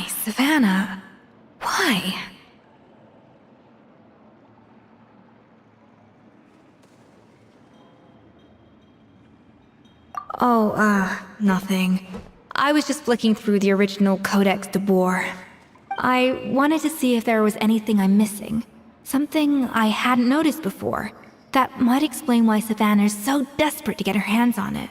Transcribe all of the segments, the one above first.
Savannah. Why? Oh, nothing. I was just flicking through the original Codex de Boer. I wanted to see if there was anything I'm missing. Something I hadn't noticed before. That might explain why Savannah's so desperate to get her hands on it.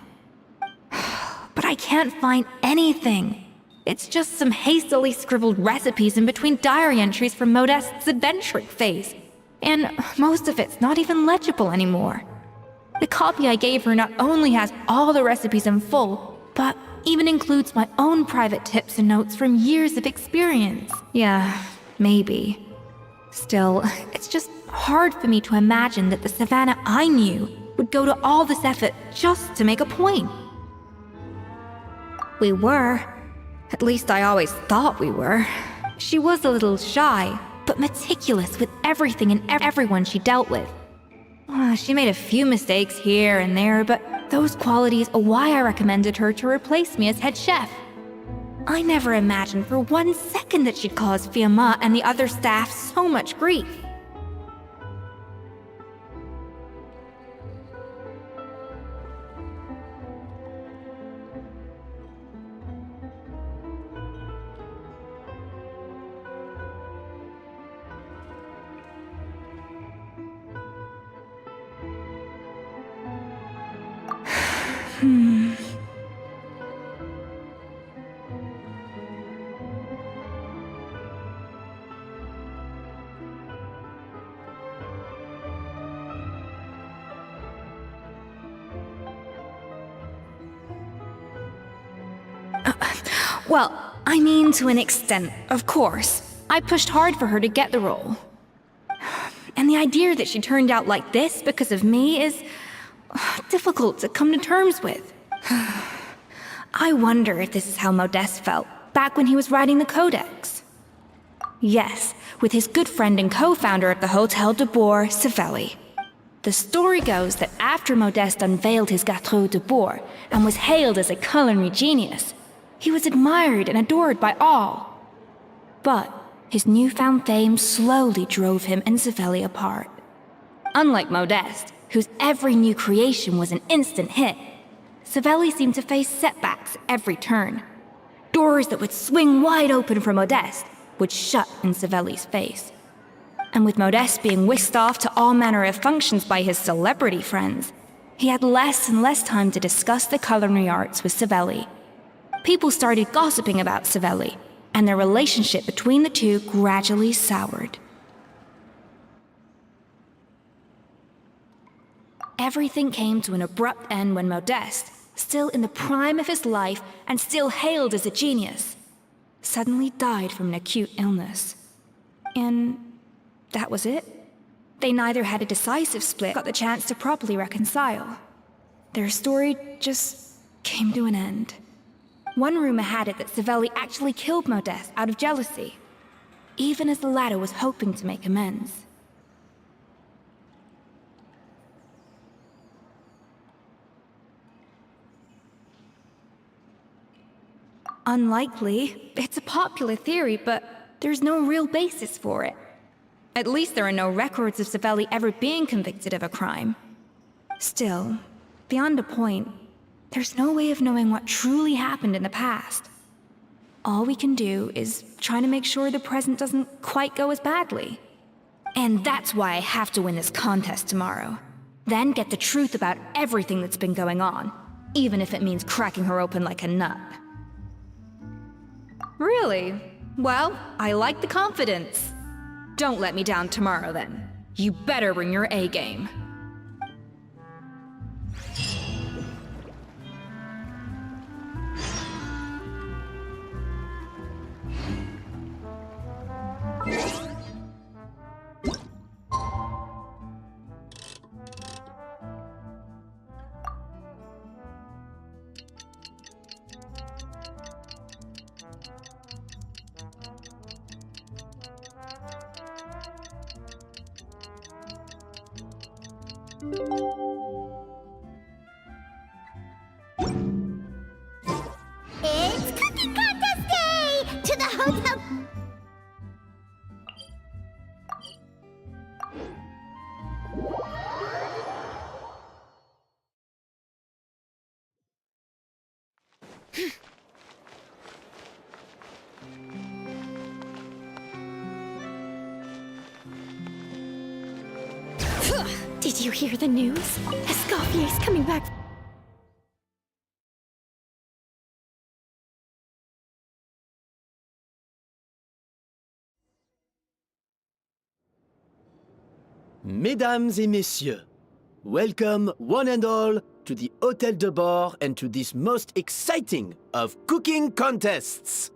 But I can't find anything. It's just some hastily scribbled recipes in between diary entries from Modeste's adventuring phase. And most of it's not even legible anymore. The copy I gave her not only has all the recipes in full, but even includes my own private tips and notes from years of experience. Yeah, maybe. Still, it's just hard for me to imagine that the Savannah I knew would go to all this effort just to make a point. We were. At least I always thought we were. She was a little shy, but meticulous with everything and everyone she dealt with. She made a few mistakes here and there, but those qualities are why I recommended her to replace me as head chef. I never imagined for 1 second that she'd cause Fiamma and the other staff so much grief. Well, I mean to an extent, of course. I pushed hard for her to get the role. And the idea that she turned out like this because of me is difficult to come to terms with. I wonder if this is how Modeste felt back when he was writing the Codex. Yes, with his good friend and co-founder of the Hotel de Boer, Savelli. The story goes that after Modeste unveiled his Gâteau de Boer and was hailed as a culinary genius, he was admired and adored by all. But his newfound fame slowly drove him and Savelli apart. Unlike Modeste, whose every new creation was an instant hit, Savelli seemed to face setbacks at every turn. Doors that would swing wide open for Modeste would shut in Savelli's face. And with Modeste being whisked off to all manner of functions by his celebrity friends, he had less and less time to discuss the culinary arts with Savelli. People started gossiping about Savelli, and their relationship between the two gradually soured. Everything came to an abrupt end when Modeste, still in the prime of his life and still hailed as a genius, suddenly died from an acute illness. And that was it. They neither had a decisive split, got the chance to properly reconcile. Their story just came to an end. One rumor had it that Savelli actually killed Modeste out of jealousy, even as the latter was hoping to make amends. Unlikely. It's a popular theory, but there's no real basis for it. At least there are no records of Savelli ever being convicted of a crime. Still, beyond a point, there's no way of knowing what truly happened in the past. All we can do is try to make sure the present doesn't quite go as badly. And that's why I have to win this contest tomorrow. Then get the truth about everything that's been going on, even if it means cracking her open like a nut. Really? Well, I like the confidence. Don't let me down tomorrow, then. You better bring your A game. It's Cooking Contest Day! To the Hotel Did you hear the news? Escoffier's coming back. Mesdames et messieurs, welcome one and all to the Hôtel de Bord and to this most exciting of cooking contests.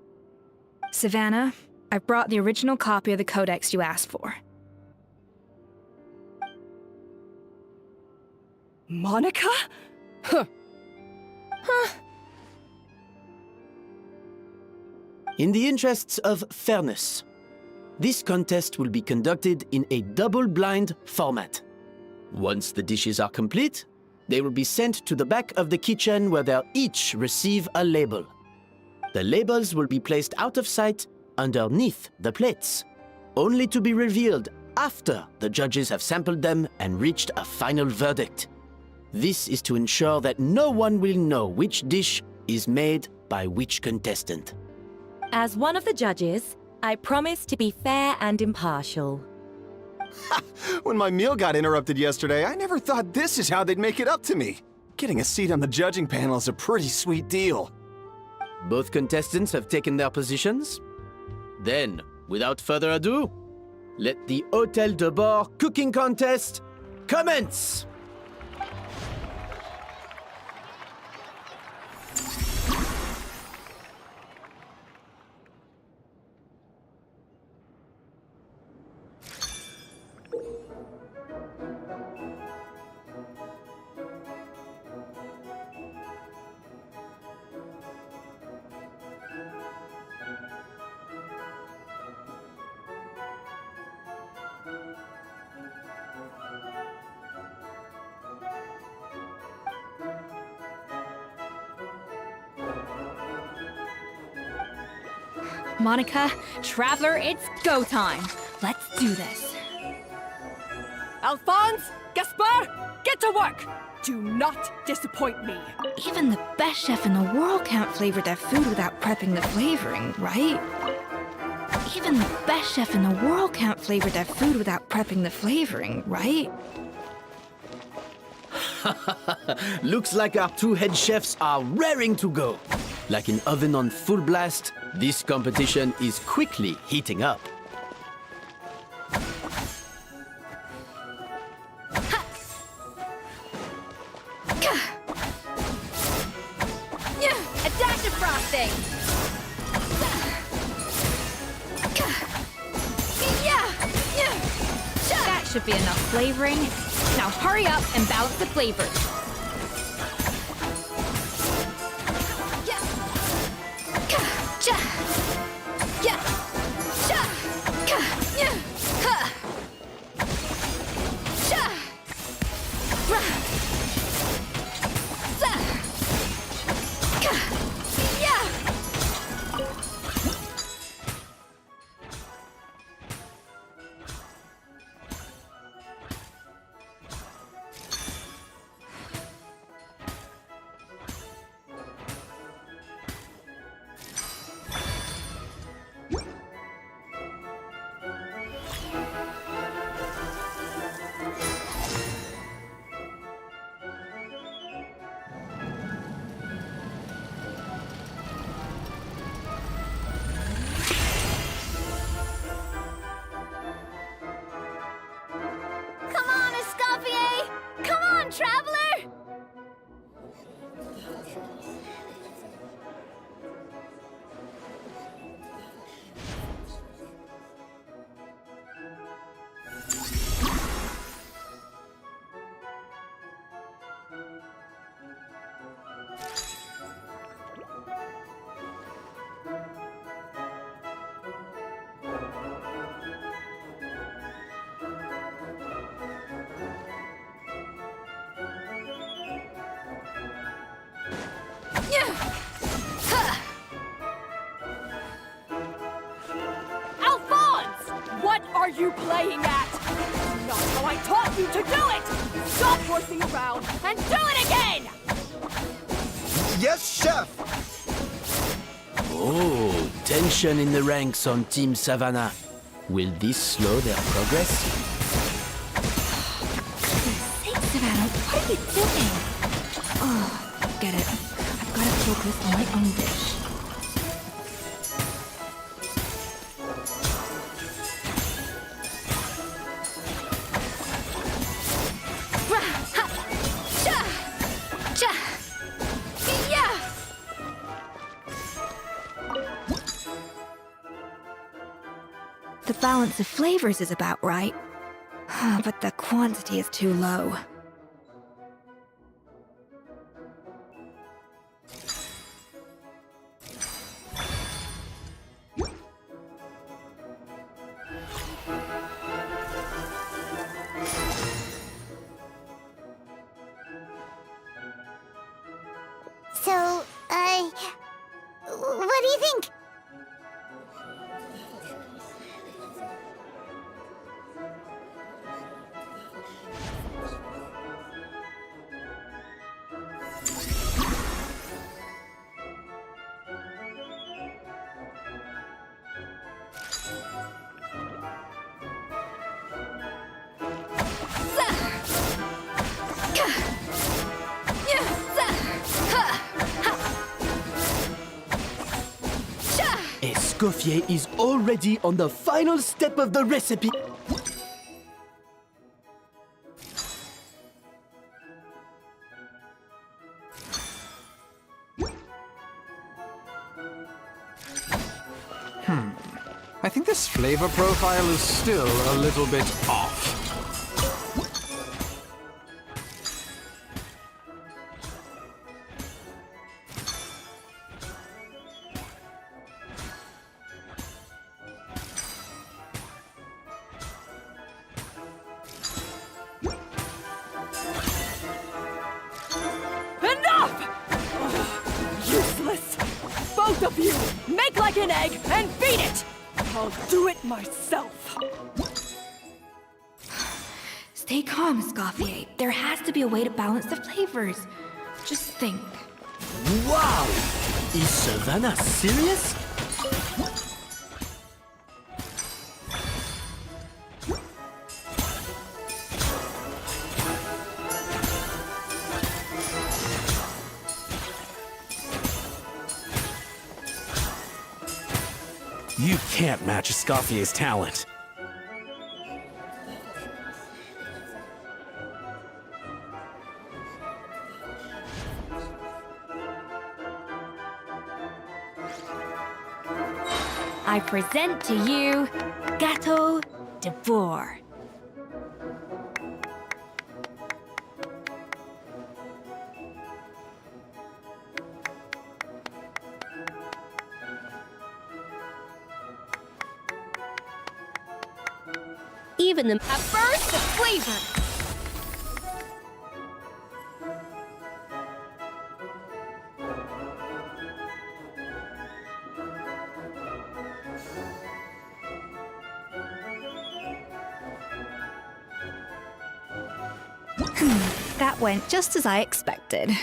Savannah, I brought the original copy of the codex you asked for. Monica? Huh. In the interests of fairness, this contest will be conducted in a double-blind format. Once the dishes are complete, they will be sent to the back of the kitchen where they'll each receive a label. The labels will be placed out of sight underneath the plates, only to be revealed after the judges have sampled them and reached a final verdict. This is to ensure that no one will know which dish is made by which contestant. As one of the judges, I promise to be fair and impartial. When my meal got interrupted yesterday, I never thought this is how they'd make it up to me. Getting a seat on the judging panel is a pretty sweet deal. Both contestants have taken their positions. Then, without further ado, let the Hôtel de Bord cooking contest commence! Monica, Traveler, it's go time. Let's do this. Alphonse! Gaspard! Get to work! Do not disappoint me. Even the best chef in the world can't flavor their food without prepping the flavoring, right? Even the best chef in the world can't flavor their food without prepping the flavoring, right? Looks like our two head chefs are raring to go. Like an oven on full blast, this competition is quickly heating up. Adaptive frosting! That should be enough flavoring. Now hurry up and balance the flavors. Come on, Escoffier! Come on, Traveler! Alphonse! What are you playing at? Not how I taught you to do it! Stop horsing around and do it again! Yes, chef! Oh, tension in the ranks on Team Savannah. Will this slow their progress? are you doing? Get it. I've got to focus on my own dish. The balance of flavors is about right, but the quantity is too low. So, what do you think? Escoffier is already on the final step of the recipe. I think this flavor profile is still a little bit off. Enough! Useless! Both of you! Make like an egg and beat it! I'll do it myself! Stay calm, Escoffier. There has to be a way to balance the flavors. Just think. Wow! Is Savannah serious? You can't match Escoffier's talent. I present to you Gâteau de Bourg. Even the A burst of flavor! That went just as I expected.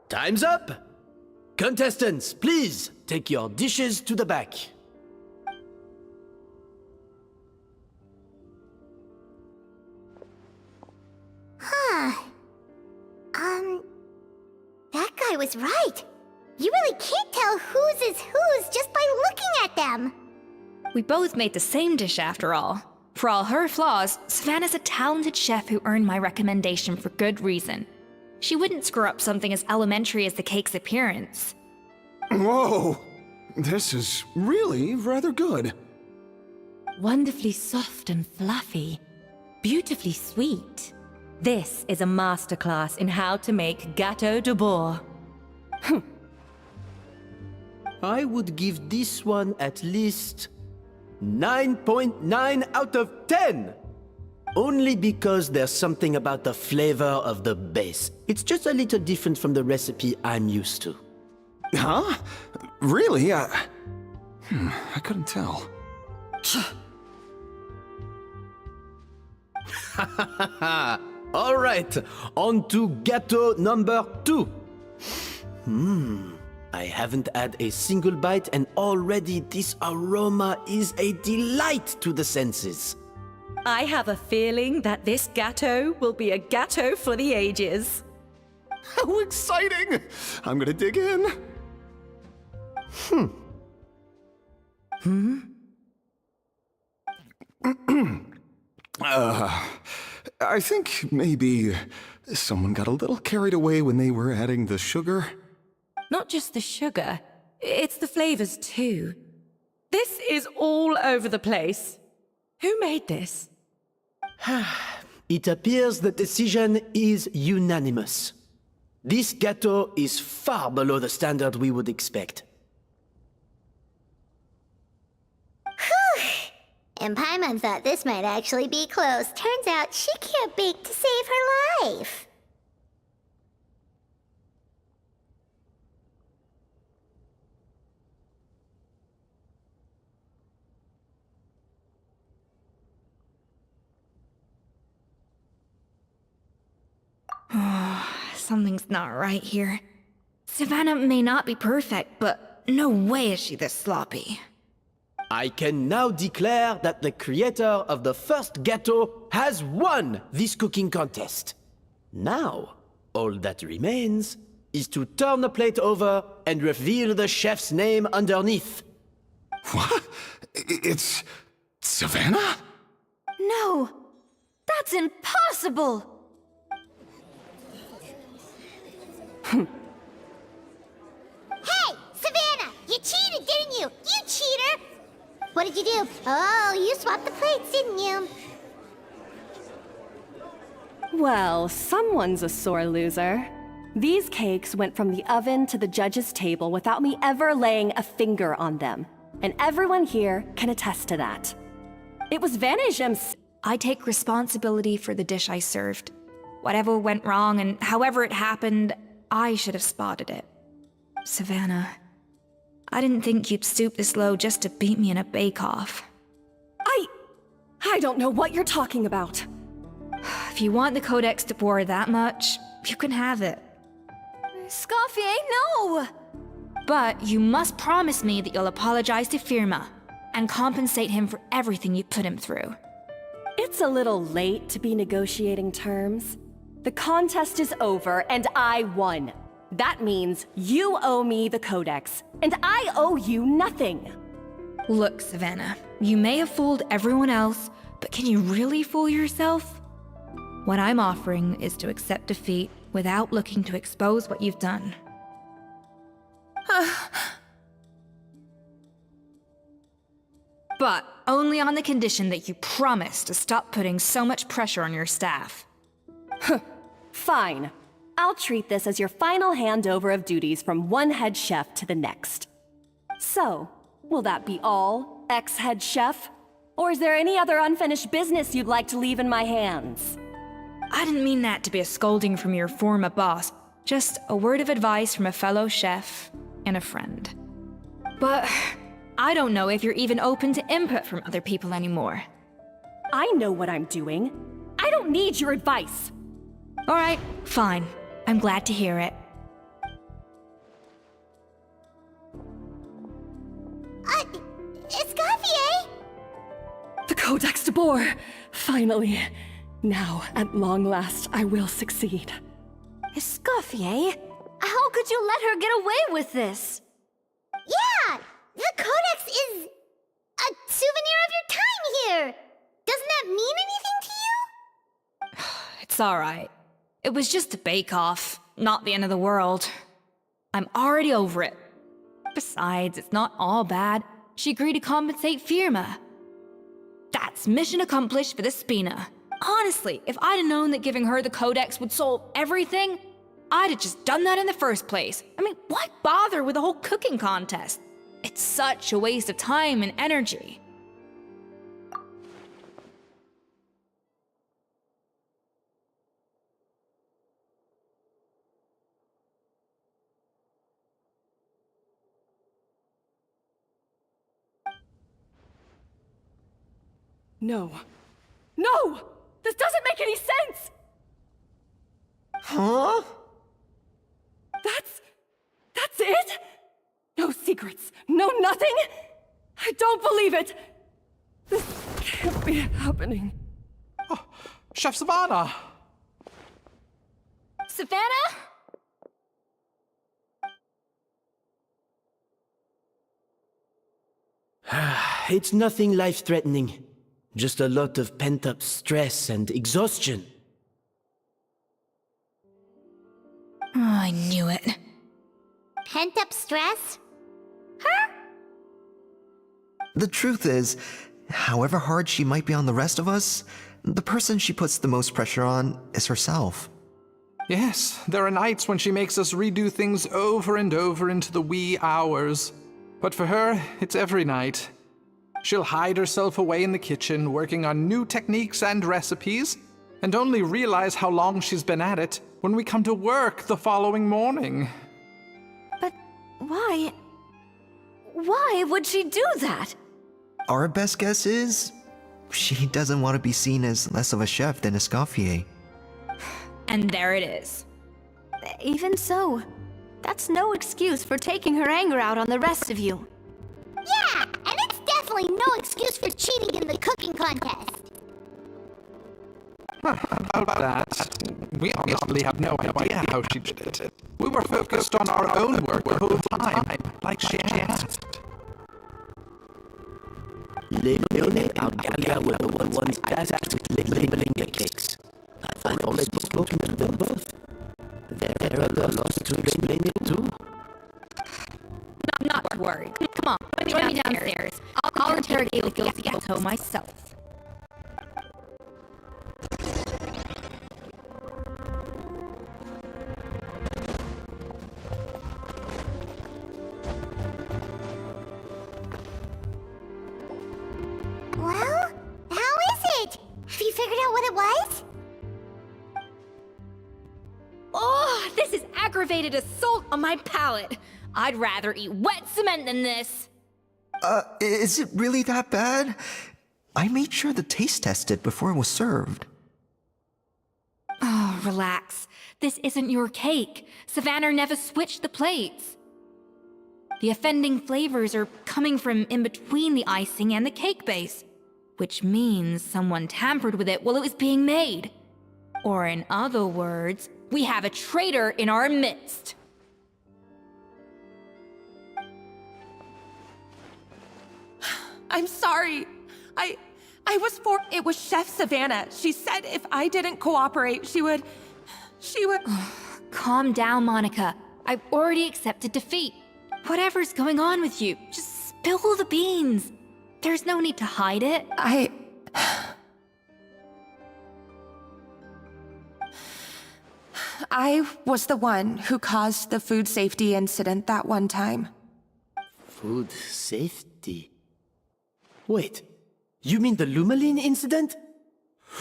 Time's up! Contestants, please take your dishes to the back. That guy was right. You really can't tell whose is whose just by looking at them. We both made the same dish after all. For all her flaws, Savannah's a talented chef who earned my recommendation for good reason. She wouldn't screw up something as elementary as the cake's appearance. Whoa! This is really rather good. wonderfully soft and fluffy, beautifully sweet. This is a masterclass in how to make gâteau de bourg. I would give this one at least 9.9 out of 10! Only because there's something about the flavor of the base. It's just a little different from the recipe I'm used to. Huh? Really? I couldn't tell. All right, on to gâteau number 2. I haven't had a single bite and already this aroma is a delight to the senses. I have a feeling that this gâteau will be a gâteau for the ages. How exciting! I'm gonna dig in. I think maybe someone got a little carried away when they were adding the sugar. Not just the sugar, it's the flavors too. This is all over the place. Who made this? It appears the decision is unanimous. This gâteau is far below the standard we would expect. And Paimon thought this might actually be close. Turns out she can't bake to save her life. Something's not right here. Savannah may not be perfect, but no way is she this sloppy. I can now declare that the creator of the first gâteau has won this cooking contest. Now, all that remains is to turn the plate over and reveal the chef's name underneath. What? It's Savannah? No! That's impossible! Hey, Savannah! You cheated, didn't you? You cheater! What did you do? Oh, you swapped the plates, didn't you? Well, someone's a sore loser. These cakes went from the oven to the judge's table without me ever laying a finger on them. And everyone here can attest to that. It was Vanishem's. I take responsibility for the dish I served. Whatever went wrong and however it happened, I should have spotted it. Savannah, I didn't think you'd stoop this low just to beat me in a bake-off. I don't know what you're talking about. If you want the Codex de Boer that much, you can have it. Escoffier, no! But you must promise me that you'll apologize to Firma and compensate him for everything you put him through. It's a little late to be negotiating terms. The contest is over and I won. That means you owe me the Codex, and I owe you nothing. Look, Savannah, you may have fooled everyone else, but can you really fool yourself? What I'm offering is to accept defeat without looking to expose what you've done. But only on the condition that you promise to stop putting so much pressure on your staff. Fine. I'll treat this as your final handover of duties from one head chef to the next. So, will that be all, ex-head chef? Or is there any other unfinished business you'd like to leave in my hands? I didn't mean that to be a scolding from your former boss, just a word of advice from a fellow chef and a friend. But I don't know if you're even open to input from other people anymore. I know what I'm doing. I don't need your advice. All right, fine. I'm glad to hear it. Escoffier? The Codex de Boer! Finally. Now, at long last, I will succeed. Escoffier? How could you let her get away with this? Yeah! The Codex is a souvenir of your time here! Doesn't that mean anything to you? It's all right. It was just a bake-off, not the end of the world. I'm already over it. Besides, it's not all bad. She agreed to compensate Firma. That's mission accomplished for the Spina. Honestly, if I'd have known that giving her the Codex would solve everything, I'd have just done that in the first place. I mean, why bother with the whole cooking contest? It's such a waste of time and energy. No. No! This doesn't make any sense! Huh? That's it? No secrets, no nothing? I don't believe it! This can't be happening. Chef Savannah! Savannah? It's nothing life-threatening. Just a lot of pent-up stress and exhaustion. Oh, I knew it. Pent-up stress? The truth is, however hard she might be on the rest of us, the person she puts the most pressure on is herself. Yes, there are nights when she makes us redo things over and over into the wee hours. But for her, it's every night. She'll hide herself away in the kitchen, working on new techniques and recipes, and only realize how long she's been at it when we come to work the following morning. But why? Why would she do that? Our best guess is, she doesn't want to be seen as less of a chef than Escoffier. And there it is. Even so, that's no excuse for taking her anger out on the rest of you. Yeah, and it's definitely no excuse for cheating in the cooking contest. About that, we honestly have no idea how she did it. We were focused on our own work the whole time, like she asked. Leone and Gaga were the ones tasked with labeling the cakes. I've already spoken to them both. They're at a loss to explain it too. Not to worry. Come on, join me downstairs. I'll interrogate the guilty ghetto myself. Well, how is it? Have you figured out what it was? Oh, this is aggravated assault on my palate. I'd rather eat wet cement than this. Is it really that bad? I made sure to taste test it before it was served. Oh, relax. This isn't your cake. Savannah never switched the plates. The offending flavors are coming from in between the icing and the cake base, which means someone tampered with it while it was being made. Or in other words, we have a traitor in our midst. I'm sorry. It was Chef Savannah. She said if I didn't cooperate, she would... Calm down, Monica. I've already accepted defeat. Whatever's going on with you, just spill the beans. There's no need to hide it. I was the one who caused the food safety incident that one time. Food safety? Wait, you mean the Lumaline incident?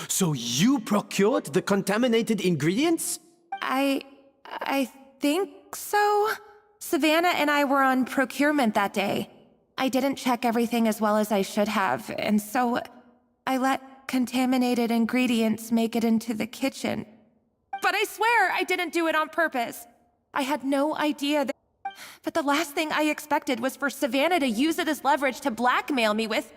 So you procured the contaminated ingredients? I think so. Savannah and I were on procurement that day. I didn't check everything as well as I should have, and so I let contaminated ingredients make it into the kitchen. But I swear I didn't do it on purpose. I had no idea that... But the last thing I expected was for Savannah to use it as leverage to blackmail me with...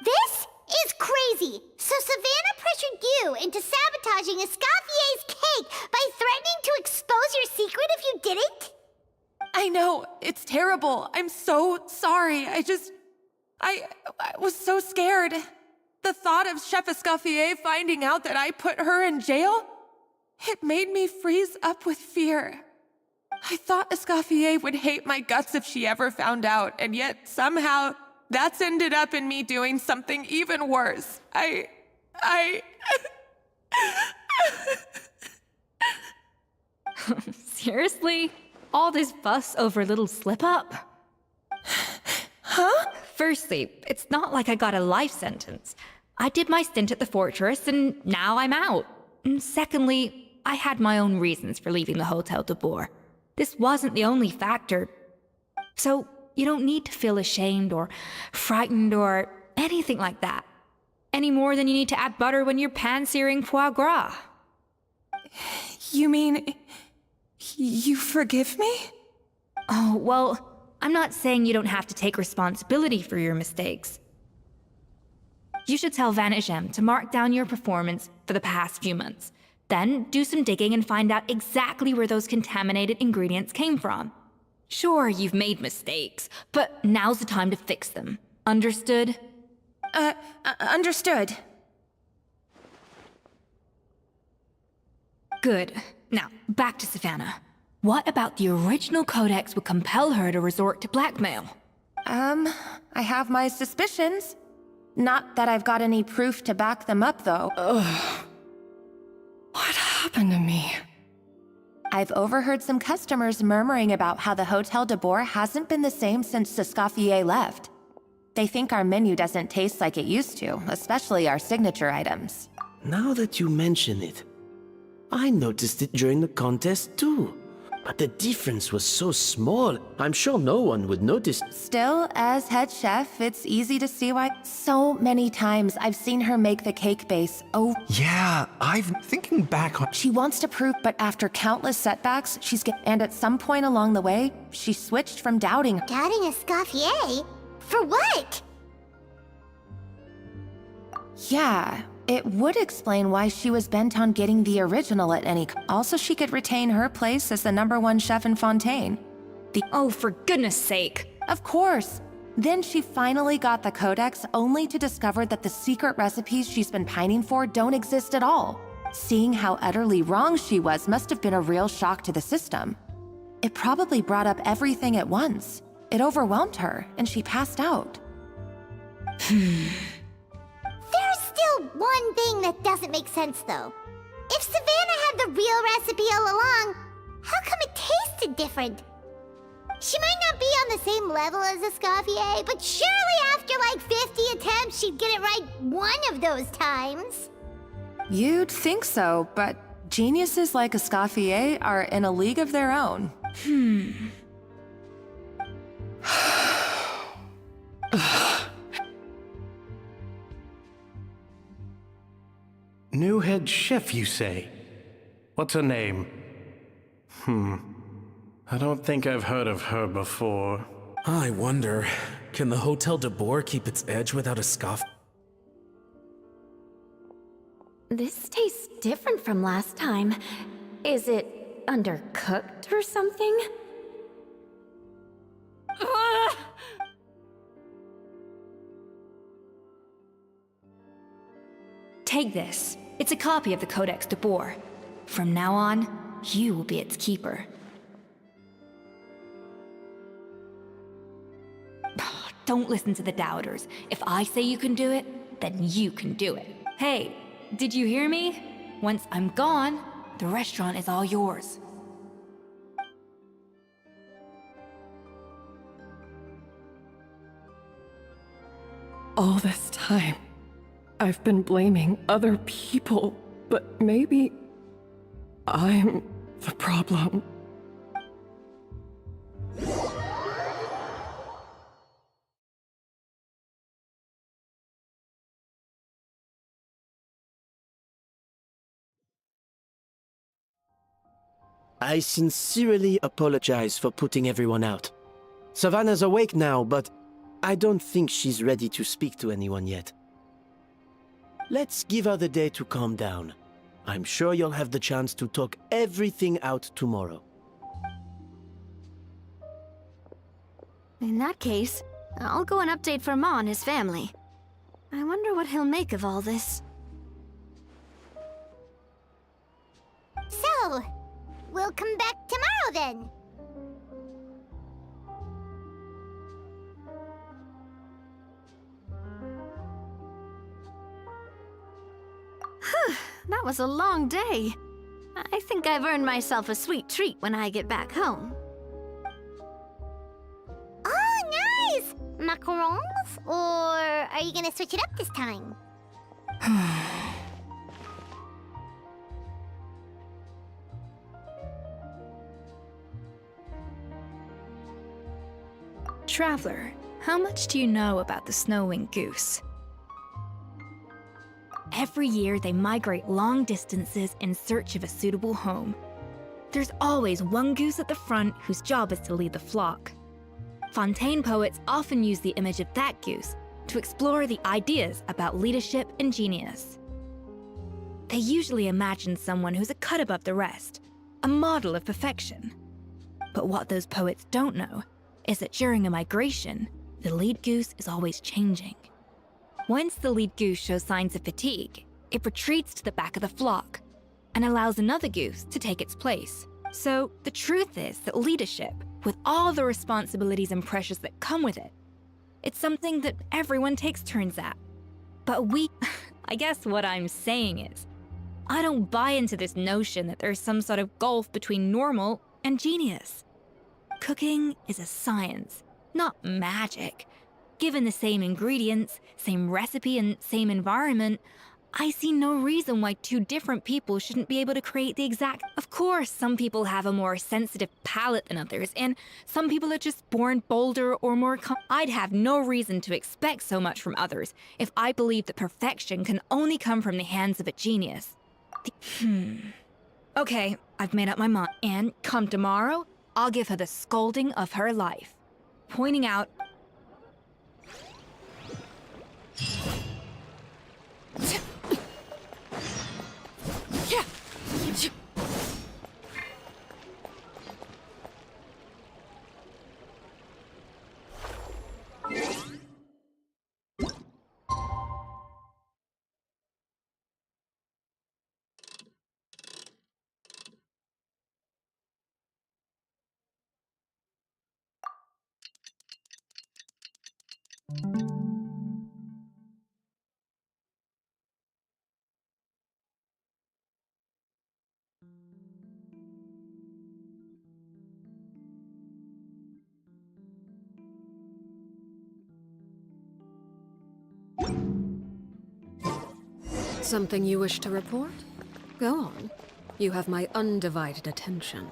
This is crazy! So Savannah pressured you into sabotaging Escoffier's cake by threatening to expose your secret if you didn't? I know, it's terrible. I'm so sorry. I was so scared. The thought of Chef Escoffier finding out that I put her in jail, it made me freeze up with fear. I thought Escoffier would hate my guts if she ever found out, and yet somehow that's ended up in me doing something even worse. Seriously? All this fuss over a little slip-up? Huh? Firstly, it's not like I got a life sentence. I did my stint at the fortress, and now I'm out. And secondly, I had my own reasons for leaving the Hotel de Boer. This wasn't the only factor. So, you don't need to feel ashamed or frightened or anything like that. Any more than you need to add butter when you're pan-searing foie gras. You mean... you forgive me? Oh, well, I'm not saying you don't have to take responsibility for your mistakes. You should tell Vanagem to mark down your performance for the past few months. Then do some digging and find out exactly where those contaminated ingredients came from. Sure, you've made mistakes, but now's the time to fix them. Understood? Understood. Good. Now, back to Savannah. What about the original codex would compel her to resort to blackmail? I have my suspicions. Not that I've got any proof to back them up, though. What happened to me? I've overheard some customers murmuring about how the Hotel de Boer hasn't been the same since Escoffier left. They think our menu doesn't taste like it used to, especially our signature items. Now that you mention it, I noticed it during the contest too. But the difference was so small, I'm sure no one would notice. Still, as head chef, it's easy to see why. So many times I've seen her make the cake base. Oh, Yeah, Thinking back on... she wants to prove, but after countless setbacks, and at some point along the way, she switched from doubting. Doubting Escoffier? For what? Yeah, it would explain why she was bent on getting the original at any. Also, she could retain her place as the #1 chef in Fontaine. Oh, for goodness sake. Of course. Then she finally got the codex, only to discover that the secret recipes she's been pining for don't exist at all. Seeing how utterly wrong she was must have been a real shock to the system. It probably brought up everything at once. It overwhelmed her, and she passed out. There's still one thing that doesn't make sense, though. If Savannah had the real recipe all along, how come it tasted different? She might not be on the same level as Escoffier, but surely after like 50 attempts, she'd get it right one of those times. You'd think so, but geniuses like Escoffier are in a league of their own. New head chef, you say? What's her name? I don't think I've heard of her before. I wonder, can the Hotel de Boer keep its edge without a scoff? This tastes different from last time. Is it undercooked or something? Take this. It's a copy of the Codex de Boer. From now on, you will be its keeper. Don't listen to the doubters. If I say you can do it, then you can do it. Hey, did you hear me? Once I'm gone, the restaurant is all yours. All this time, I've been blaming other people, but maybe I'm the problem. I sincerely apologize for putting everyone out. Savannah's awake now, but I don't think she's ready to speak to anyone yet. Let's give her the day to calm down. I'm sure you'll have the chance to talk everything out tomorrow. In that case, I'll go and update Verma and his family. I wonder what he'll make of all this. So, we'll come back tomorrow then. That was a long day. I think I've earned myself a sweet treat when I get back home. Oh, nice! Macarons? Or are you gonna switch it up this time? Traveler, how much do you know about the snow-winged goose? Every year, they migrate long distances in search of a suitable home. There's always one goose at the front whose job is to lead the flock. Fontaine poets often use the image of that goose to explore the ideas about leadership and genius. They usually imagine someone who's a cut above the rest, a model of perfection. But what those poets don't know is that during a migration, the lead goose is always changing. Once the lead goose shows signs of fatigue, it retreats to the back of the flock and allows another goose to take its place. So the truth is that leadership, with all the responsibilities and pressures that come with it, it's something that everyone takes turns at. But I guess what I'm saying is, I don't buy into this notion that there's some sort of gulf between normal and genius. Cooking is a science, not magic. Given the same ingredients, same recipe, and same environment, I see no reason why two different people shouldn't be able to create the exact... Of course, some people have a more sensitive palate than others, and some people are just born bolder or more... I'd have no reason to expect so much from others if I believed that perfection can only come from the hands of a genius. Okay, I've made up my mind. And come tomorrow, I'll give her the scolding of her life. Pointing out... Something you wish to report? Go on. You have my undivided attention.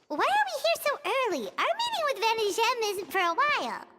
Why are we here so early? Our meeting with Van isn't for a while.